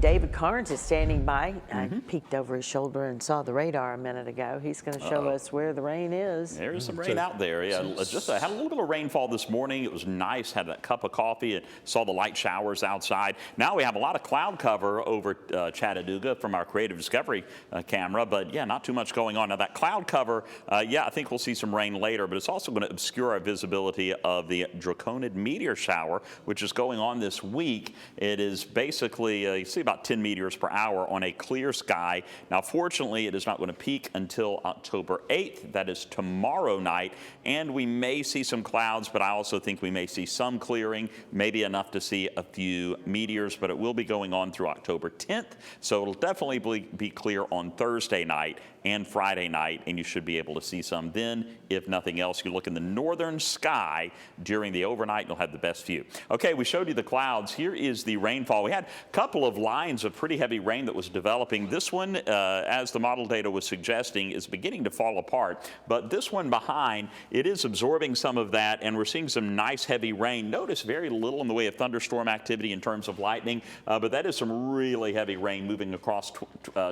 And David Karnes is standing by. I peeked over his shoulder and saw the radar a minute ago. He's going to show us where the rain is. There's some rain out there. Yeah, just had a little bit of rainfall this morning. It was nice. Had that cup of coffee and saw the light showers outside. Now we have a lot of cloud cover over Chattanooga from our Creative Discovery camera, but yeah, not too much going on. Now that cloud cover, yeah, I think we'll see some rain later, but it's also going to obscure our visibility of the Draconid meteor shower, which is going on this week. It is basically, you see about 10 meteors per hour on a clear sky. Now, fortunately, it is not going to peak until October 8th. That is tomorrow night, and we may see some clouds, but I also think we may see some clearing, maybe enough to see a few meteors, but it will be going on through October 10th, so it'll definitely be clear on Thursday night and Friday night, and you should be able to see some then. If nothing else, you look in the northern sky during the overnight, and you'll have the best view. Okay, we showed you the clouds. Here is the rainfall. We had a couple of lines of pretty heavy rain that was developing. This one, as the model data was suggesting, is beginning to fall apart, but this one behind, it is absorbing some of that, and we're seeing some nice heavy rain. Notice very little in the way of thunderstorm activity in terms of lightning, but that is some really heavy rain moving across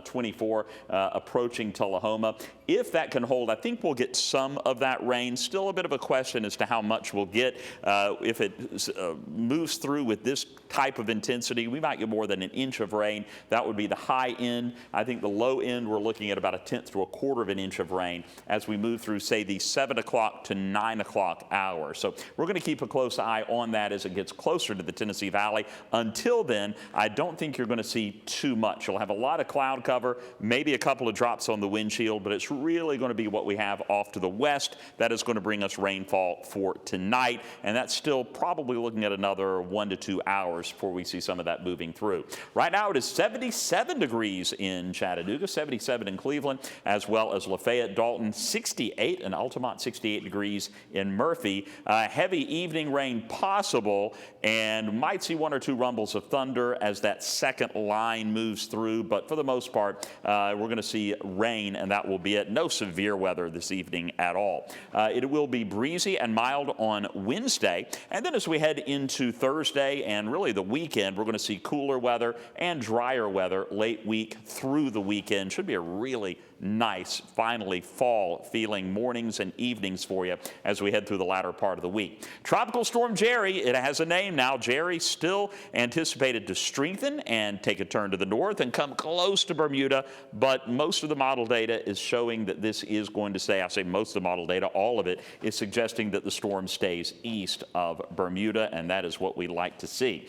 24, approaching Tullahoma. If that can hold, I think we'll get some of that rain. Still a bit of a question as to how much we'll get. If it moves through with this type of intensity, we might get more than an inch of rain. That would be the high end. I think the low end, we're looking at about a tenth to a quarter of an inch of rain as we move through, say, the 7 o'clock to 9 o'clock hour. So we're going to keep a close eye on that as it gets closer to the Tennessee Valley. Until then, I don't think you're going to see too much. You'll have a lot of cloud cover, maybe a couple of drops on the windshield, but it's really going to be what we have off to the west. That is going to bring us rainfall for tonight, and that's still probably looking at another 1 to 2 hours before we see some of that moving through. Right now it is 77 degrees in Chattanooga, 77 in Cleveland, as well as Lafayette, Dalton, 68, and Altamont 68 degrees in Murphy. Heavy evening rain possible, and might see 1 or 2 rumbles of thunder as that second line moves through, but for the most part, we're going to see rain, and that will be it. No severe weather this evening at all. It will be breezy and mild on Wednesday, and then as we head into Thursday and really the weekend, we're going to see cooler weather and drier weather late week through the weekend. Should be a really nice, finally fall feeling mornings and evenings for you as we head through the latter part of the week. Tropical Storm Jerry, it has a name now. Jerry still anticipated to strengthen and take a turn to the north and come close to Bermuda, but most of the model data is showing that this is going to stay. I say most of the model data, all of it is suggesting that the storm stays east of Bermuda, and that is what we like to see.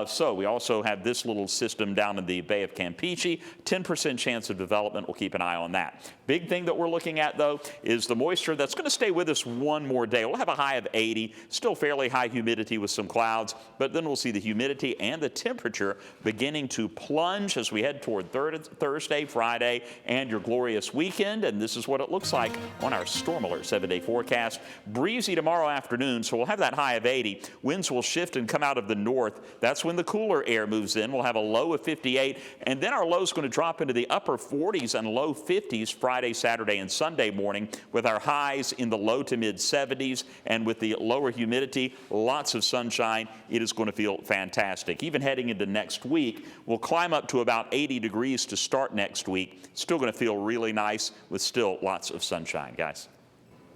So we also have this little system down in the Bay of Campeche, 10% chance of development. We'll keep an eye on that. Big thing that we're looking at, though, is the moisture that's going to stay with us one more day. We'll have a high of 80, still fairly high humidity with some clouds, but then we'll see the humidity and the temperature beginning to plunge as we head toward Thursday, Friday, and your glorious weekend. And this is what it looks like on our Storm Alert 7-day forecast. Breezy tomorrow afternoon, so we'll have that high of 80. Winds will shift and come out of the north. That's when the cooler air moves in. We'll have a low of 58, and then our low is going to drop into the upper 40s and low 50s Friday, Saturday, and Sunday morning, with our highs in the low to mid 70s, and with the lower humidity, lots of sunshine. It is going to feel fantastic. Even heading into next week, we'll climb up to about 80 degrees to start next week. Still going to feel really nice with still lots of sunshine, guys.